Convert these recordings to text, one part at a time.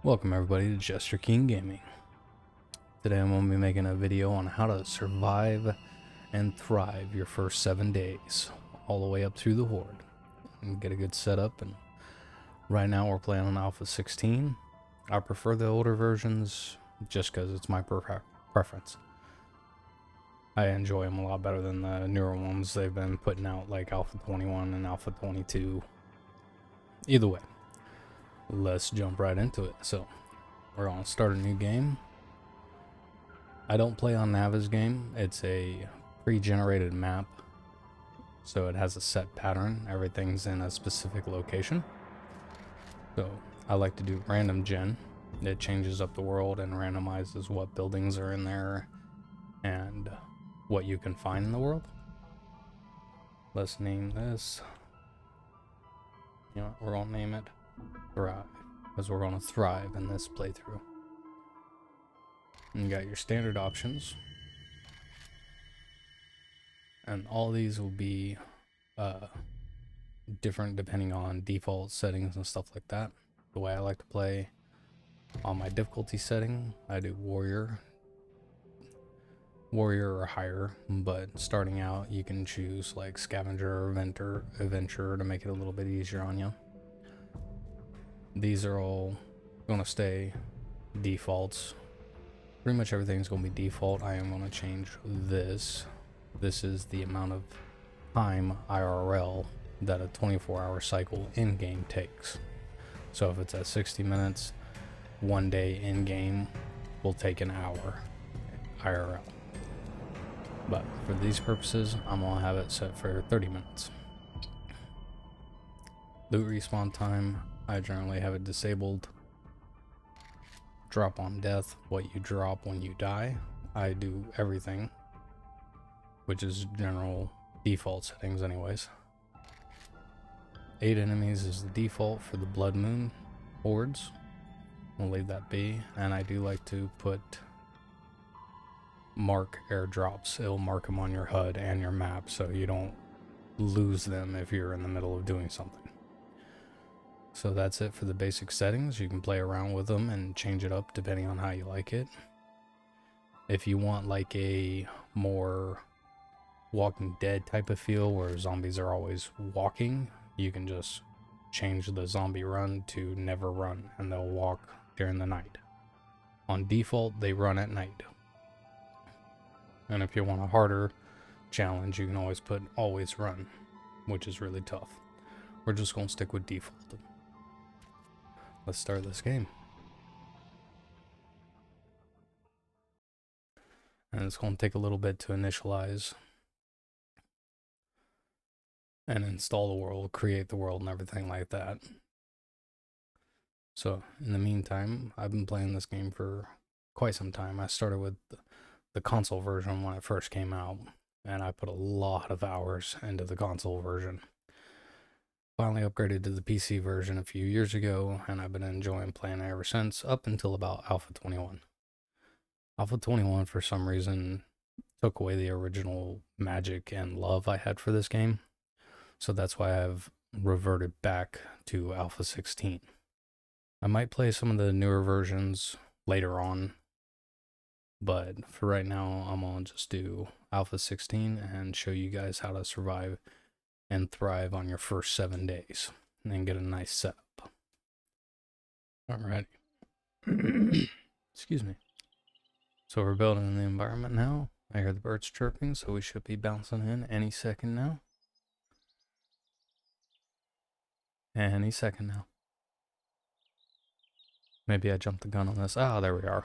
Welcome everybody to Jester King Gaming. Today I'm going to be making a video on how to survive and thrive your first 7 days, all the way up through the Horde, and get a good setup. And right now we're playing on Alpha 16. I prefer the older versions just because it's my preference. I enjoy them a lot better than the newer ones they've been putting out, like Alpha 21 and Alpha 22. Either way, let's jump right into it. So we're going to start a new game. I don't play on Nava's game. It's a pre-generated map, so it has a set pattern. Everything's in a specific location. So I like to do random gen. It changes up the world and randomizes what buildings are in there and what you can find in the world. Let's name this. You know what, we're gonna name it Thrive, because we're gonna thrive in this playthrough. And you got your standard options, and all these will be different depending on default settings and stuff like that. The way I like to play on my difficulty setting, I do warrior or higher, but starting out you can choose like scavenger or adventure to make it a little bit easier on you. These are all gonna stay defaults. Pretty much everything's gonna be default. I am gonna change this. This is the amount of time IRL that a 24-hour cycle in-game takes. So if it's at 60 minutes, 1 day in-game will take an hour IRL. But for these purposes, I'm gonna have it set for 30 minutes. Loot respawn time, I generally have it disabled. Drop on death, what you drop when you die. I do everything, which is general default settings anyways. 8 enemies is the default for the Blood Moon hordes. We'll leave that be, and I do like to put mark airdrops. It'll mark them on your HUD and your map so you don't lose them if you're in the middle of doing something. So that's it for the basic settings. You can play around with them and change it up depending on how you like it. If you want like a more Walking Dead type of feel where zombies are always walking, you can just change the zombie run to never run, and they'll walk during the night. On default, they run at night. And if you want a harder challenge, you can always put always run, which is really tough. We're just going to stick with default. Let's start this game. And it's going to take a little bit to initialize and install the world, create the world, and everything like that. So in the meantime, I've been playing this game for quite some time. I started with the console version when it first came out, and I put a lot of hours into the console version. Finally upgraded to the PC version a few years ago, and I've been enjoying playing it ever since, up until about Alpha 21. Alpha 21, for some reason, took away the original magic and love I had for this game. So that's why I've reverted back to Alpha 16. I might play some of the newer versions later on, but for right now, I'm gonna just do Alpha 16 and show you guys how to survive and thrive on your first 7 days and then get a nice setup. Alrighty. Excuse me. So we're building in the environment now. I hear the birds chirping, so we should be bouncing in any second now. Any second now. Maybe I jumped the gun on this. Ah, there we are.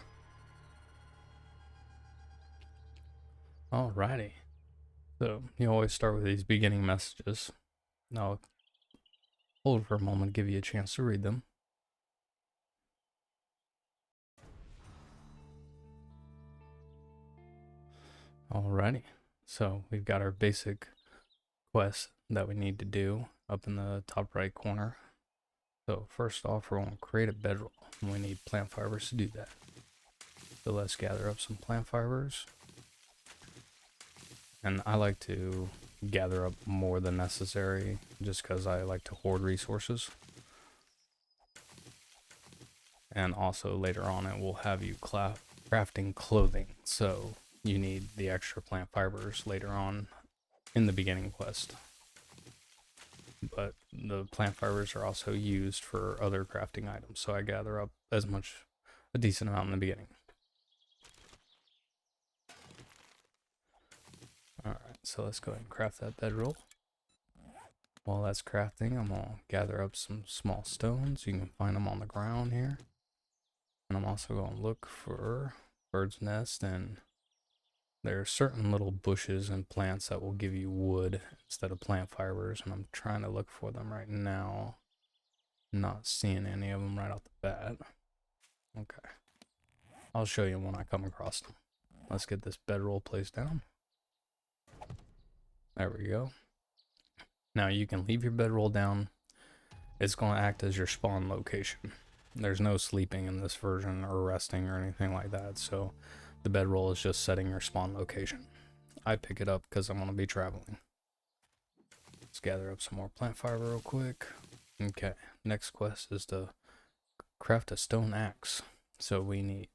Alrighty. So you always start with these beginning messages. Now, hold for a moment, give you a chance to read them. Alrighty. So we've got our basic quest that we need to do up in the top right corner. So first off, we're going to create a bedroll, and we need plant fibers to do that. So let's gather up some plant fibers. And I like to gather up more than necessary just because I like to hoard resources. And also later on it will have you crafting clothing, so you need the extra plant fibers later on in the beginning quest. But the plant fibers are also used for other crafting items, so I gather up a decent amount in the beginning. Alright, so let's go ahead and craft that bedroll. While that's crafting, I'm gonna gather up some small stones. You can find them on the ground here. And I'm also gonna look for bird's nest, and there are certain little bushes and plants that will give you wood instead of plant fibers, and I'm trying to look for them right now. Not seeing any of them right off the bat. Okay. I'll show you when I come across them. Let's get this bedroll placed down. There we go. Now you can leave your bedroll down. It's going to act as your spawn location. There's no sleeping in this version or resting or anything like that, so the bedroll is just setting your spawn location. I pick it up because I'm going to be traveling. Let's gather up some more plant fiber real quick. Okay, next quest is to craft a stone axe. So we need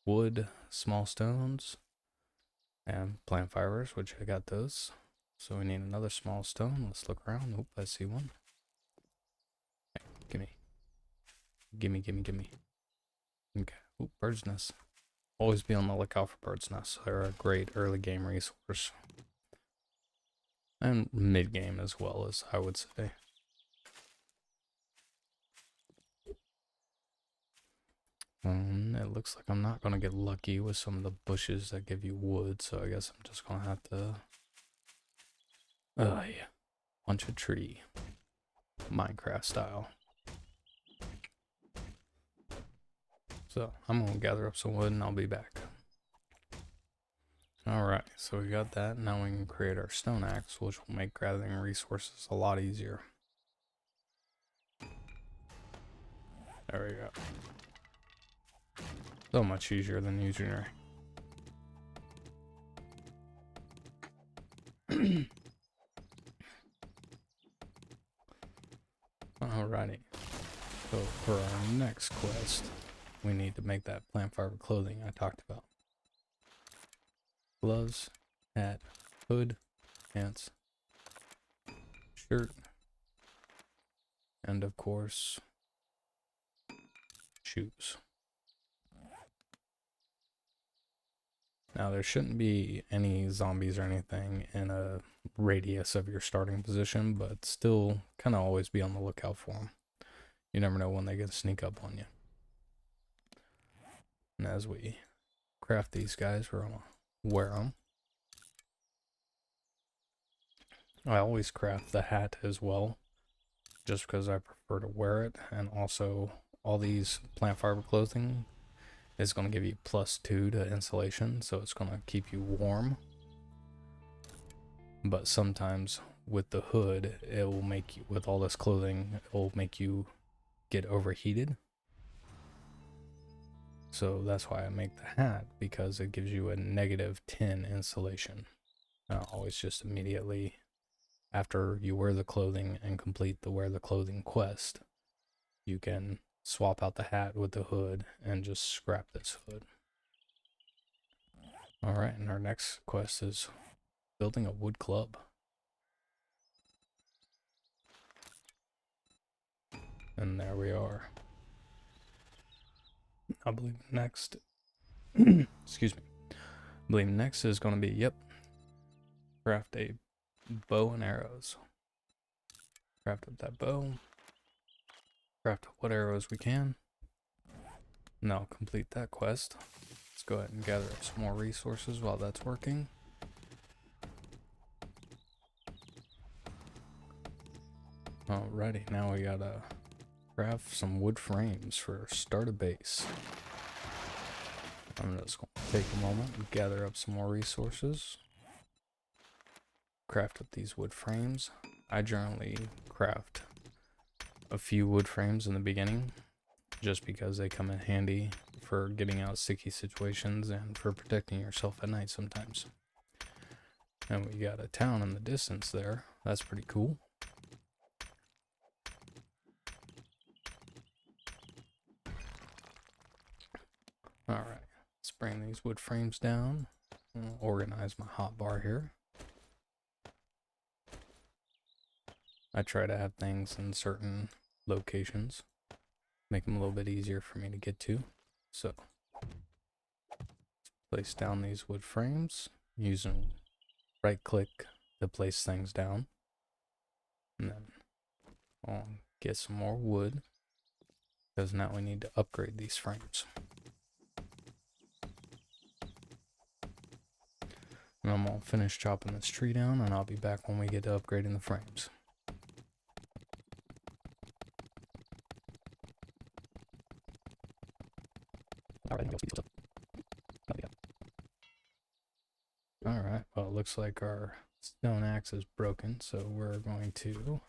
wood, small stones, and plant fibers, which I got those. So we need another small stone. Let's look around. Oop, I see one. Hey, gimme. Gimme, gimme, gimme. Okay. Oop, bird's nest. Always be on the lookout for bird's nests. They're a great early game resource. And mid game as well, as I would say. It looks like I'm not gonna get lucky with some of the bushes that give you wood, so I guess I'm just gonna have to yeah. Punch a tree. Minecraft style. So I'm gonna gather up some wood and I'll be back. Alright, so we got that. Now we can create our stone axe, which will make gathering resources a lot easier. There we go. So much easier than using your Alrighty. So for our next quest, we need to make that plant fiber clothing I talked about. Gloves, hat, hood, pants, shirt, and of course, shoes. Now there shouldn't be any zombies or anything in a radius of your starting position, but still kind of always be on the lookout for them. You never know when they can sneak up on you. And as we craft these guys, we're gonna wear them. I always craft the hat as well, just because I prefer to wear it, and also all these plant fiber clothing is going to give you +2 to insulation, so it's going to keep you warm. But sometimes with the hood, it will make you, with all this clothing, it will make you get overheated. So that's why I make the hat, because it gives you a -10 insulation. I'll always just immediately, after you wear the clothing and complete the wear the clothing quest, you can swap out the hat with the hood and just scrap this hood. Alright, and our next quest is building a wood club. And there we are. I believe next excuse me. I believe next is going to be, yep, craft a bow and arrows. Craft up that bow. Craft what arrows we can. And I'll complete that quest. Let's go ahead and gather up some more resources while that's working. Alrighty, now we gotta craft some wood frames for start a base. I'm just gonna take a moment and gather up some more resources. Craft up these wood frames. I generally craft a few wood frames in the beginning, just because they come in handy for getting out sticky situations and for protecting yourself at night sometimes. And we got a town in the distance there. That's pretty cool. Alright, let's bring these wood frames down. I'll organize my hotbar here. I try to have things in certain locations, make them a little bit easier for me to get to. So, place down these wood frames using right click to place things down. And then I'll get some more wood, because now we need to upgrade these frames. And I'm gonna finish chopping this tree down, and I'll be back when we get to upgrading the frames. Alright, well, it looks like our stone axe is broken, so we're going to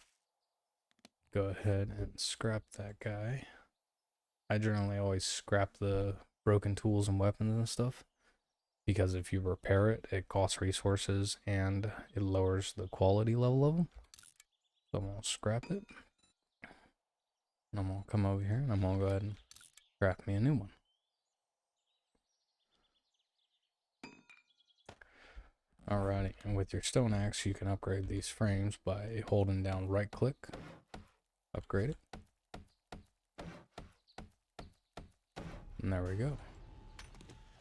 go ahead and scrap that guy. I generally always scrap the broken tools and weapons and stuff, because if you repair it, it costs resources and it lowers the quality level of them. So I'm going to scrap it. And I'm going to come over here and I'm going to go ahead and craft me a new one. Alrighty, and with your stone axe, you can upgrade these frames by holding down right click, upgrade it. And there we go.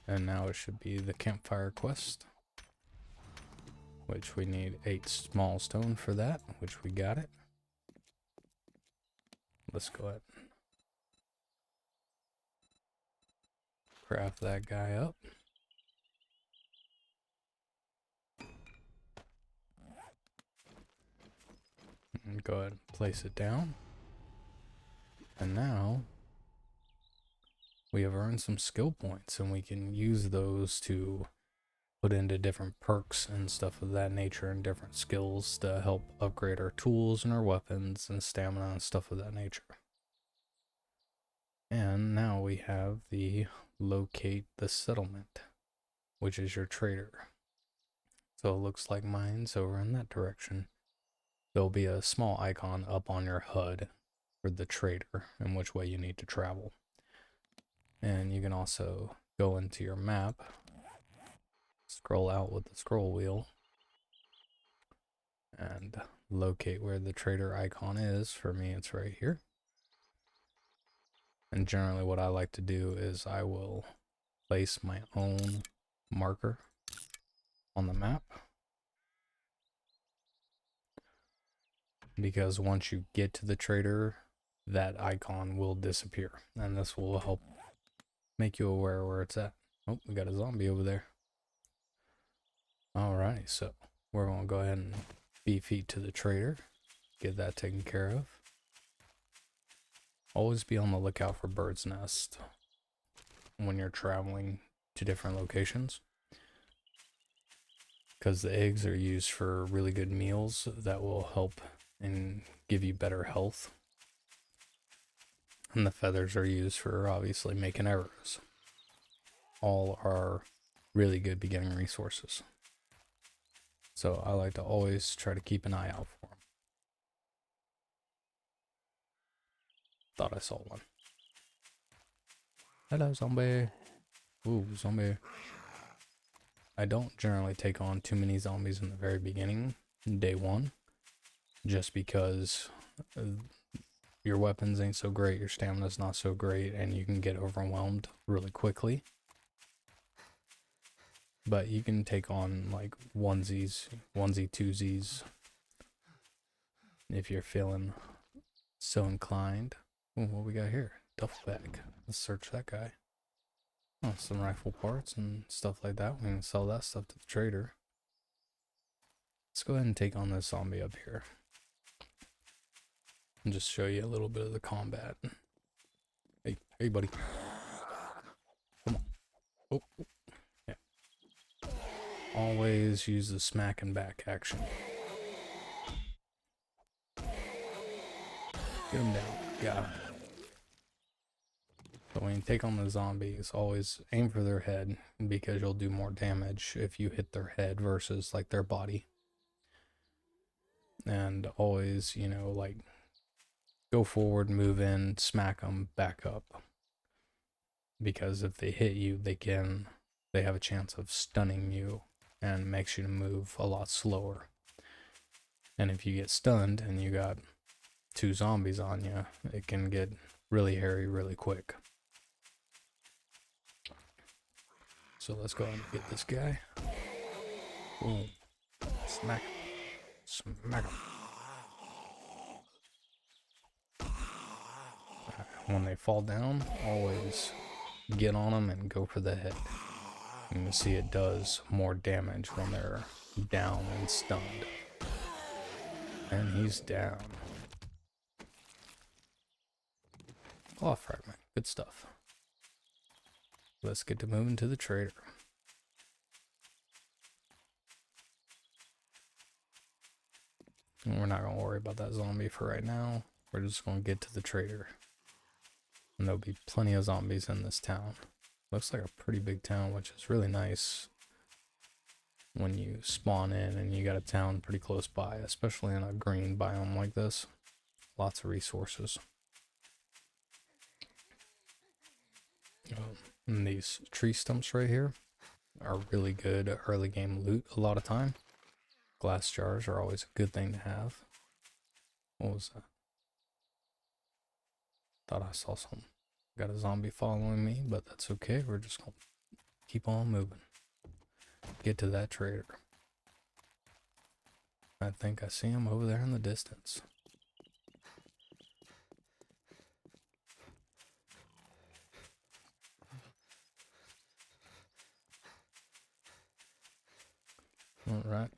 And now it should be the campfire quest, which we need 8 small stone for that, which we got it. Let's go ahead and craft that guy up. And go ahead and place it down. And now we have earned some skill points, and we can use those to put into different perks and stuff of that nature, and different skills to help upgrade our tools and our weapons and stamina and stuff of that nature. And now we have the locate the settlement, which is your trader. So it looks like mine's over in that direction. There'll be a small icon up on your HUD for the trader and which way you need to travel. And you can also go into your map, scroll out with the scroll wheel, and locate where the trader icon is. For me, it's right here. And generally what I like to do is I will place my own marker on the map, because once you get to the trader, that icon will disappear, and this will help make you aware where it's at. Oh, we got a zombie over there. Alrighty, so we're gonna go ahead and beat feet to the trader, get that taken care of. Always be on the lookout for bird's nest when you're traveling to different locations, because the eggs are used for really good meals that will help and give you better health. And the feathers are used for obviously making arrows. All are really good beginning resources. So I like to always try to keep an eye out for them. Thought I saw one. Hello, zombie. Ooh, zombie. I don't generally take on too many zombies in the very beginning, day one, just because your weapons ain't so great, your stamina's not so great, and you can get overwhelmed really quickly. But you can take on like onesie twosies if you're feeling so inclined. Ooh, what we got here? Duffel bag. Let's search that guy. Oh, some rifle parts and stuff like that. We can sell that stuff to the trader. Let's go ahead and take on this zombie up here and just show you a little bit of the combat. Hey buddy. Come on. Oh, yeah. Always use the smack and back action. Get him down. Yeah. So when you take on the zombies, always aim for their head, because you'll do more damage if you hit their head versus like their body. And always, you know, like go forward, move in, smack them, back up. because if they hit you, they have a chance of stunning you and makes you to move a lot slower. And if you get stunned and you got 2 zombies on you, it can get really hairy really quick. So let's go ahead and get this guy. Boom. Smack him. Smack him. When they fall down, always get on them and go for the head. You can see it does more damage when they're down and stunned. And he's down. Claw fragment. Good stuff. Let's get to moving to the trader. And we're not going to worry about that zombie for right now. We're just going to get to the trader. And there'll be plenty of zombies in this town. Looks like a pretty big town, which is really nice when you spawn in and you got a town pretty close by, especially in a green biome like this. Lots of resources. And these tree stumps right here are really good early game loot a lot of time. Glass jars are always a good thing to have. What was that? Thought I saw something. Got a zombie following me, but that's okay. We're just gonna keep on moving. Get to that trader. I think I see him over there in the distance. Alright.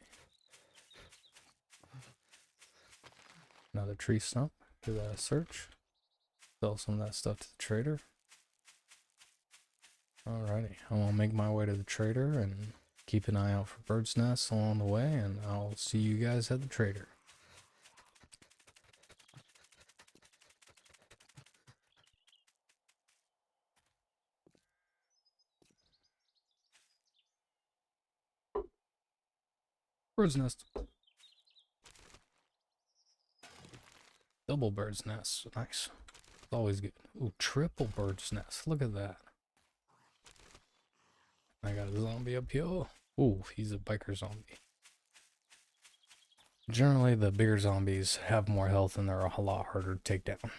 Another tree stump. Give that a search. Sell some of that stuff to the trader. Alrighty. I'm gonna make my way to the trader and keep an eye out for birds' nests along the way, and I'll see you guys at the trader. Bird's nest. Double bird's nest. Nice. It's always good. Ooh, triple bird's nest. Look at that. I got a zombie up here. Ooh, he's a biker zombie. Generally, the bigger zombies have more health and they're a lot harder to take down.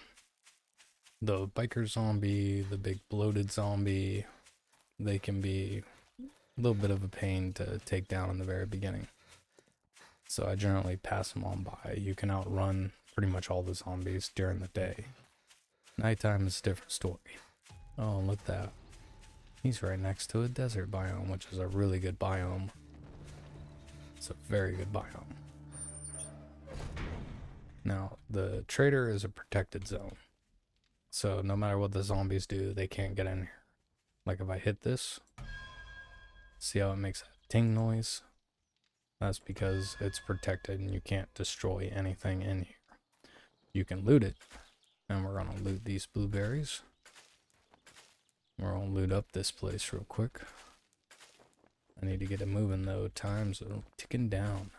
The biker zombie, the big bloated zombie, they can be a little bit of a pain to take down in the very beginning. So I generally pass them on by. You can outrun pretty much all the zombies during the day. Nighttime is a different story. Oh, look at that. He's right next to a desert biome, which is a really good biome. It's a very good biome. Now, the trader is a protected zone. So no matter what the zombies do, they can't get in here. Like if I hit this, see how it makes that ting noise? That's because it's protected and you can't destroy anything in here. You can loot it. And we're gonna loot these blueberries. We're gonna loot up this place real quick. I need to get it moving though. Time's ticking down.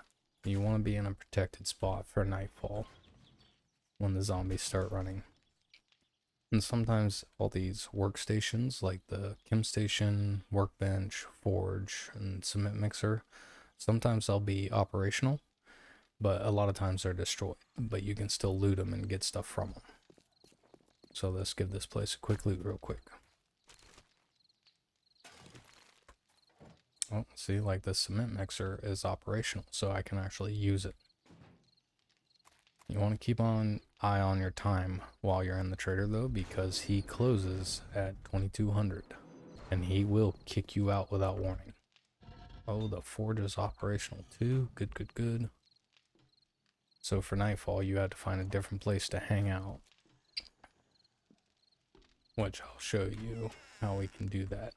You want to be in a protected spot for nightfall when the zombies start running. And sometimes all these workstations like the chem station, workbench, forge, and cement mixer, sometimes they'll be operational, but a lot of times they're destroyed. But you can still loot them and get stuff from them. So let's give this place a quick loot real quick. Oh, see, like the cement mixer is operational, so I can actually use it. You want to keep an eye on your time while you're in the trader though, because he closes at 2200 and he will kick you out without warning. Oh, the forge is operational too. Good, good, good. So for nightfall, you have to find a different place to hang out, which I'll show you how we can do that.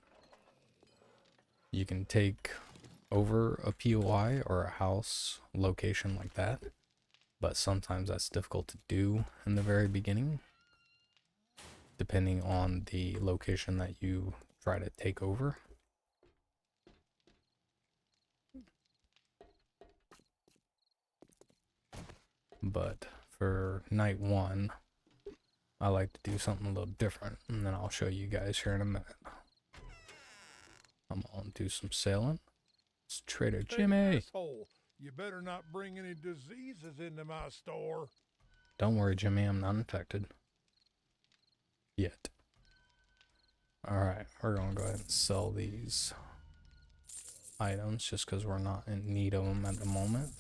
You can take over a POI or a house location like that, but sometimes that's difficult to do in the very beginning, depending on the location that you try to take over. But for night one, I like to do something a little different, and then I'll show you guys here in a minute. I'm gonna do some sailing. It's Trader Jimmy. Hey, asshole. You better not bring any diseases into my store. Don't worry, Jimmy, I'm not infected. Yet. Alright, we're gonna go ahead and sell these items just because we're not in need of them at the moment.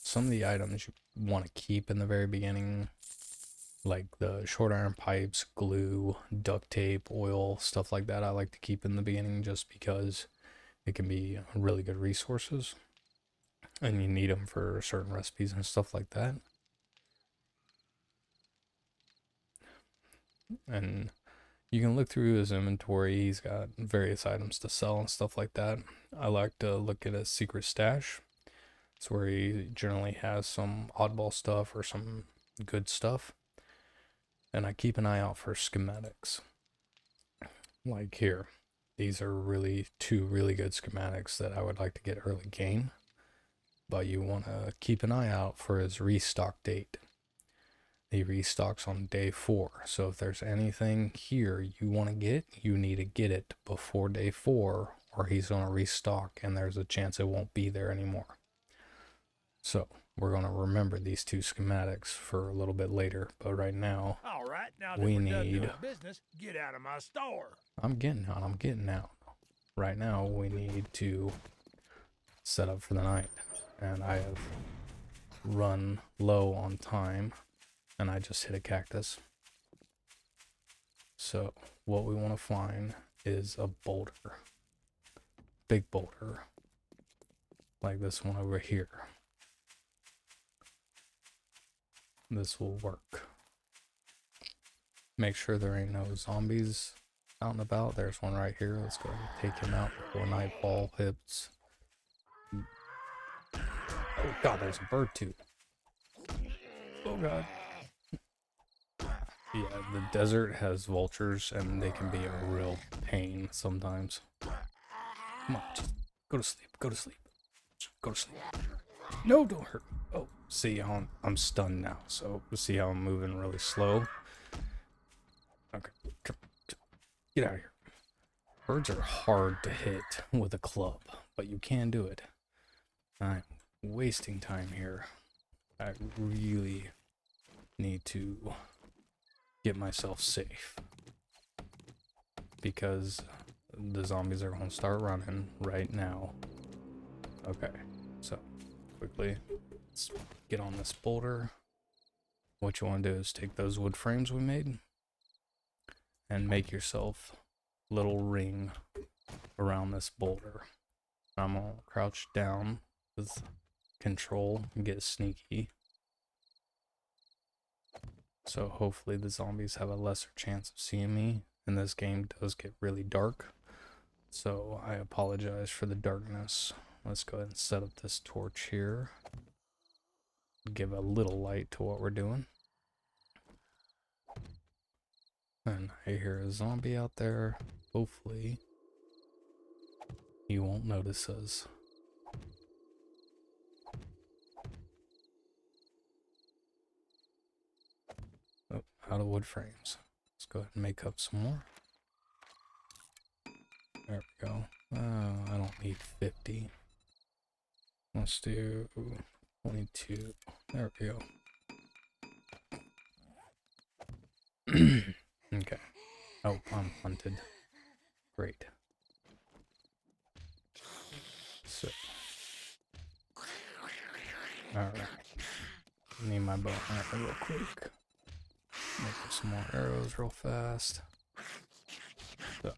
Some of the items you want to keep in the very beginning, like the short iron pipes, glue, duct tape, oil, stuff like that, I like to keep in the beginning just because it can be really good resources and you need them for certain recipes and stuff like that. And you can look through his inventory. He's got various items to sell and stuff like that. I like to look at his secret stash. It's where he generally has some oddball stuff or some good stuff. And I keep an eye out for schematics. Like here. These are two really good schematics that I would like to get early game. But you want to keep an eye out for his restock date. He restocks on day 4. So if there's anything here you want to get, you need to get it before day 4, or he's going to restock and there's a chance it won't be there anymore. So we're going to remember these two schematics for a little bit later, but right now, All right, now that we we're done need... doing business, get out of my store. I'm getting out. Right now, we need to set up for the night, and I have run low on time. And I just hit a cactus. So what we want to find is a boulder. Big boulder. Like this one over here. This will work. Make sure there ain't no zombies out and about. There's one right here. Let's go ahead and take him out before nightfall hits. Oh god, there's a bird too. Oh god. Yeah, the desert has vultures, and they can be a real pain sometimes. Come on, just go to sleep, go to sleep. Go to sleep. No, don't hurt. Oh, see how I'm stunned now, so see how I'm moving really slow? Okay, get out of here. Birds are hard to hit with a club, but you can do it. I'm wasting time here. I really need to get myself safe because the zombies are going to start running right now. Okay, so quickly let's get on this boulder. What you want to do is take those wood frames we made and make yourself a little ring around this boulder. I'm going to crouch down with control and get sneaky. So hopefully the zombies have a lesser chance of seeing me. And this game does get really dark, so I apologize for the darkness. Let's go ahead and set up this torch here. Give a little light to what we're doing. And I hear a zombie out there. Hopefully he won't notice us. Oh, out of wood frames. Let's go ahead and make up some more. There we go. I don't need 50. Let's do 22. There we go. Okay. Oh, I'm hunted. Great. So. Alright. Need my bow real quick. Make some more arrows real fast. So.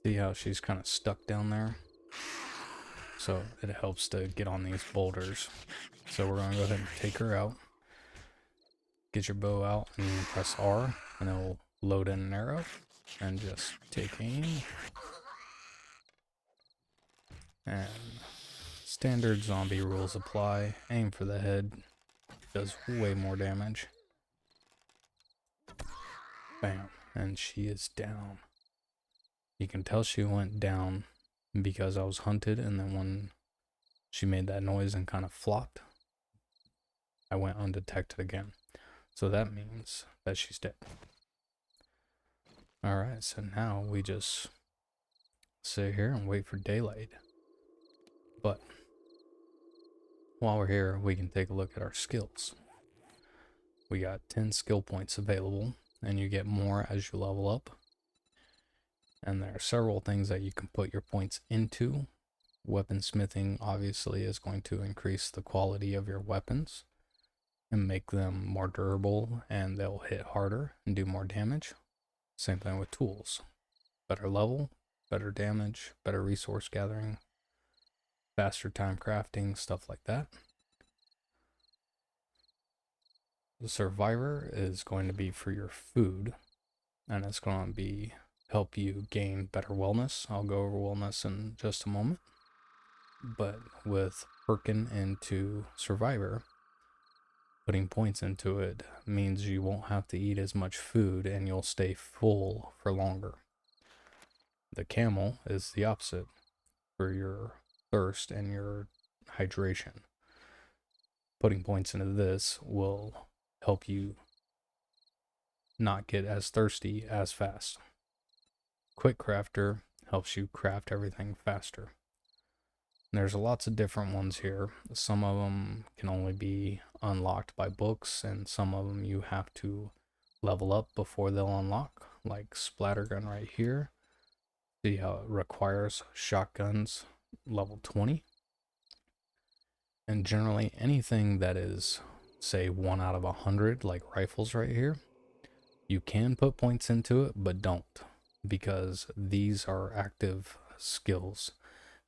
See how she's kind of stuck down there? So it helps to get on these boulders. So we're going to go ahead and take her out. Get your bow out and press R, and it will load in an arrow. And just take aim. And standard zombie rules apply. Aim for the head. Does way more damage. Bam. And she is down. You can tell she went down because I was hunted, and then when she made that noise and kind of flopped, I went undetected again. So that means that she's dead. Alright, so now we just sit here and wait for daylight. But while we're here, we can take a look at our skills. We got 10 skill points available, and you get more as you level up. And there are several things that you can put your points into. Weaponsmithing obviously is going to increase the quality of your weapons and make them more durable, and they'll hit harder and do more damage. Same thing with tools. Better level, better damage, better resource gathering, faster time crafting, stuff like that. The survivor is going to be for your food, and it's going to be help you gain better wellness. I'll go over wellness in just a moment. But with perking into survivor, putting points into it means you won't have to eat as much food and you'll stay full for longer. The camel is the opposite for your thirst and your hydration. Putting points into this will help you not get as thirsty as fast. Quick Crafter helps you craft everything faster. There's lots of different ones here. Some of them can only be unlocked by books, and some of them you have to level up before they'll unlock, like Splattergun right here. See how it requires shotguns level 20. And generally anything that is, say, 1 out of 100, like rifles right here, you can put points into it, but don't, because these are active skills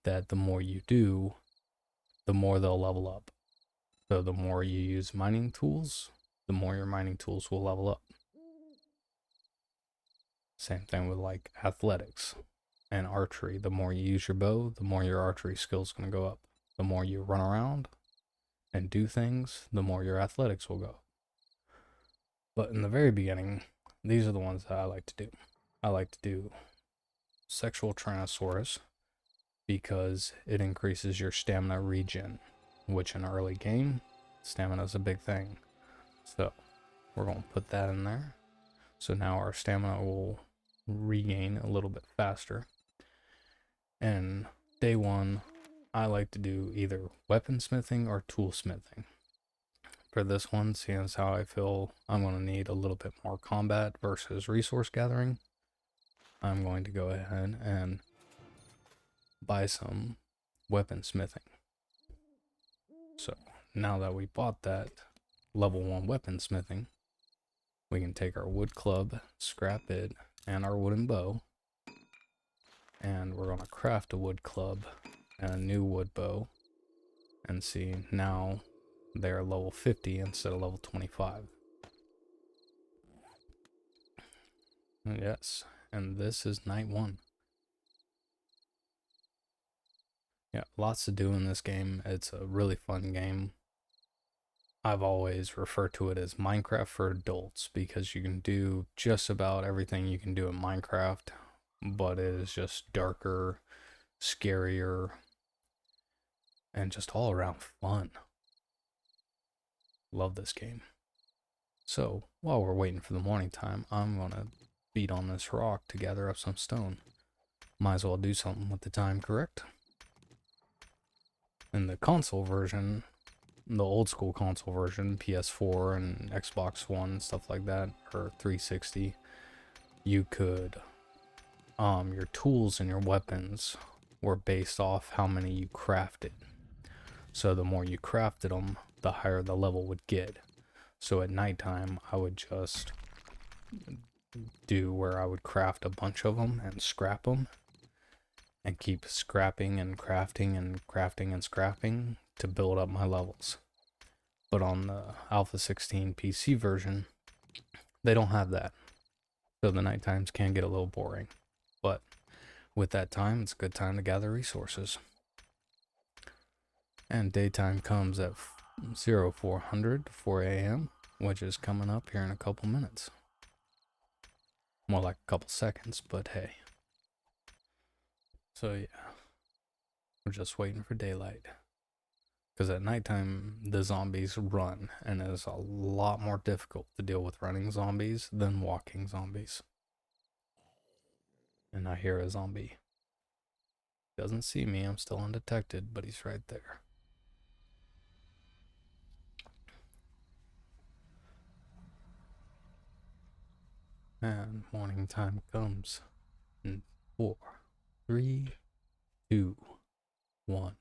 that the more you do, the more they'll level up. So the more you use mining tools, the more your mining tools will level up. Same thing with like athletics and archery. The more you use your bow, the more your archery skills going to go up. The more you run around and do things, the more your athletics will go. But in the very beginning, these are the ones that I like to do. I like to do Sexual Tyrannosaurus because it increases your stamina regen, which in early game, stamina is a big thing. So we're going to put that in there. So now our stamina will regain a little bit faster. And day one, I like to do either weaponsmithing or toolsmithing. For this one, seeing as how I feel I'm going to need a little bit more combat versus resource gathering, I'm going to go ahead and buy some weaponsmithing. So now that we bought that level 1 weaponsmithing, we can take our wood club, scrap it, and our wooden bow, and we're going to craft a wood club and a new wood bow, and see, now they're level 50 instead of level 25. Yes, and this is night 1. Yeah, lots to do in this game. It's a really fun game. I've always referred to it as Minecraft for adults because you can do just about everything you can do in Minecraft, but it is just darker, scarier, and just all around fun. Love this game. So while we're waiting for the morning time, I'm gonna beat on this rock to gather up some stone. Might as well do something with the time, correct? In the console version, the old school console version, PS4 and Xbox One, stuff like that, or 360, you could, your tools and your weapons were based off how many you crafted. So the more you crafted them, the higher the level would get. So at nighttime, I would just do where I would craft a bunch of them and scrap them, and keep scrapping and crafting and crafting and scrapping to build up my levels. But on the Alpha 16 PC version, they don't have that. So the night times can get a little boring. But with that time, it's a good time to gather resources. And daytime comes at 0400 4 a.m., which is coming up here in a couple minutes. More like a couple seconds, but hey. So yeah, we're just waiting for daylight. Because at nighttime, the zombies run, and it is a lot more difficult to deal with running zombies than walking zombies. And I hear a zombie. Doesn't see me, I'm still undetected, but he's right there. And morning time comes in 4, 3, 2, 1.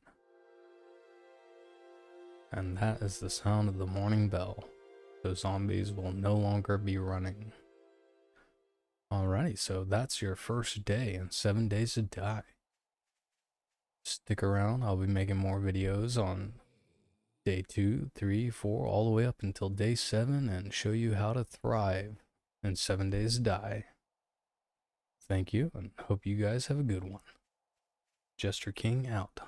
And that is the sound of the morning bell. The zombies will no longer be running. Alrighty, so that's your first day and 7 days to die. Stick around, I'll be making more videos on day 2, 3, 4, all the way up until day 7 and show you how to thrive in 7 days to die. Thank you, and hope you guys have a good one. Jester King out.